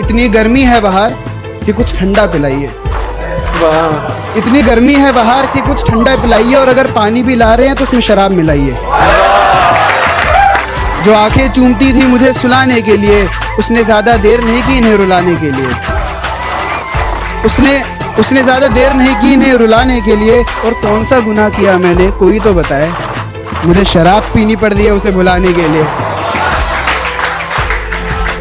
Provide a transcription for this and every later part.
इतनी गर्मी है बाहर कि कुछ ठंडा पिलाइए। वाह, इतनी गर्मी है बाहर कि कुछ ठंडा पिलाइए, और अगर पानी भी ला रहे हैं तो उसमें शराब मिलाइए। जो आंखें चूमती थी मुझे सुलाने के लिए, उसने ज़्यादा देर नहीं की इन्हें रुलाने के लिए। उसने ज़्यादा देर नहीं की इन्हें रुलाने के लिए। और कौन सा गुनाह किया मैंने, कोई तो बताए। मुझे शराब पीनी पड़ रही है उसे भुलाने के लिए।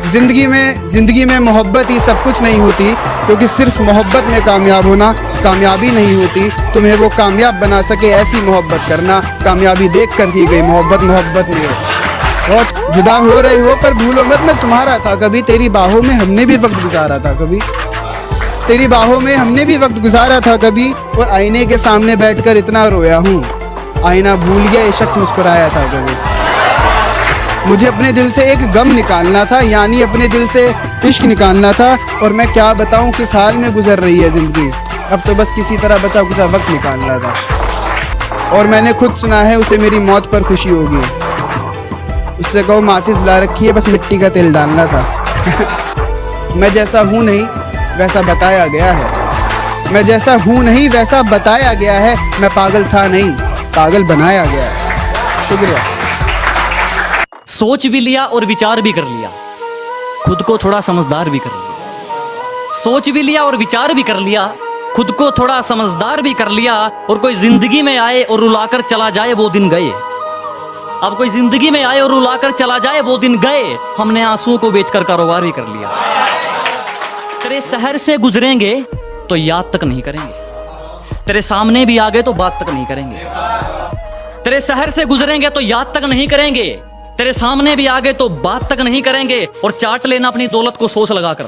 ज़िंदगी में मोहब्बत ही सब कुछ नहीं होती, क्योंकि सिर्फ मोहब्बत में कामयाब होना कामयाबी नहीं होती। तुम्हें वो कामयाब बना सके ऐसी मोहब्बत करना। कामयाबी देख कर की गई मोहब्बत नहीं है। बहुत जुदा हो रहे हो पर भूलो मत मैं तुम्हारा था कभी। तेरी बाहों में हमने भी वक्त गुजारा था कभी। तेरी बाहों में हमने भी वक्त गुजारा था कभी। और आईने के सामने बैठकर इतना रोया हूँ, आईना भूल गया ये शख्स मुस्कुराया था कभी। मुझे अपने दिल से एक गम निकालना था, यानी अपने दिल से इश्क निकालना था। और मैं क्या बताऊं किस हाल में गुजर रही है ज़िंदगी। अब तो बस किसी तरह बचा कुचा वक्त निकालना था। और मैंने खुद सुना है उसे मेरी मौत पर खुशी होगी। उससे कहो माचिस ला रखी है, बस मिट्टी का तेल डालना था। मैं जैसा हूँ नहीं वैसा बताया गया है। मैं जैसा हूँ नहीं वैसा बताया गया है। मैं पागल था नहीं, पागल बनाया गया है। शुक्रिया। सोच भी लिया और विचार भी कर लिया, खुद को थोड़ा समझदार भी कर लिया। सोच भी लिया और विचार भी कर लिया, खुद को थोड़ा समझदार भी कर लिया। और कोई जिंदगी में आए और रुलाकर चला जाए वो दिन गए। अब कोई जिंदगी में आए और रुलाकर चला जाए वो दिन गए। हमने आंसुओं को बेचकर कारोबार भी कर लिया। तेरे शहर से गुजरेंगे तो याद तक नहीं करेंगे। तेरे सामने भी आ गए तो बात तक नहीं करेंगे। तेरे शहर से गुजरेंगे तो याद तक नहीं करेंगे। तेरे सामने भी आ गए तो बात तक नहीं करेंगे। और चाट लेना अपनी दौलत को सोच लगाकर,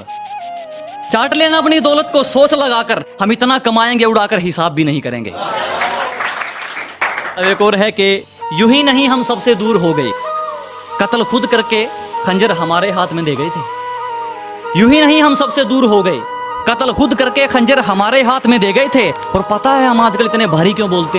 चाट लेना अपनी दौलत को सोच लगाकर। हम इतना कमाएंगे उड़ाकर हिसाब भी नहीं करेंगे। अब एक और है कि यूं ही नहीं हम सबसे दूर हो गए, कत्ल खुद करके खंजर हमारे हाथ में दे गए थे। यूं ही नहीं हम सबसे दूर हो गए, कत्ल खुद करके खंजर हमारे हाथ में दे गए थे। और पता है हम आजकल इतने भारी क्यों बोलते हैं।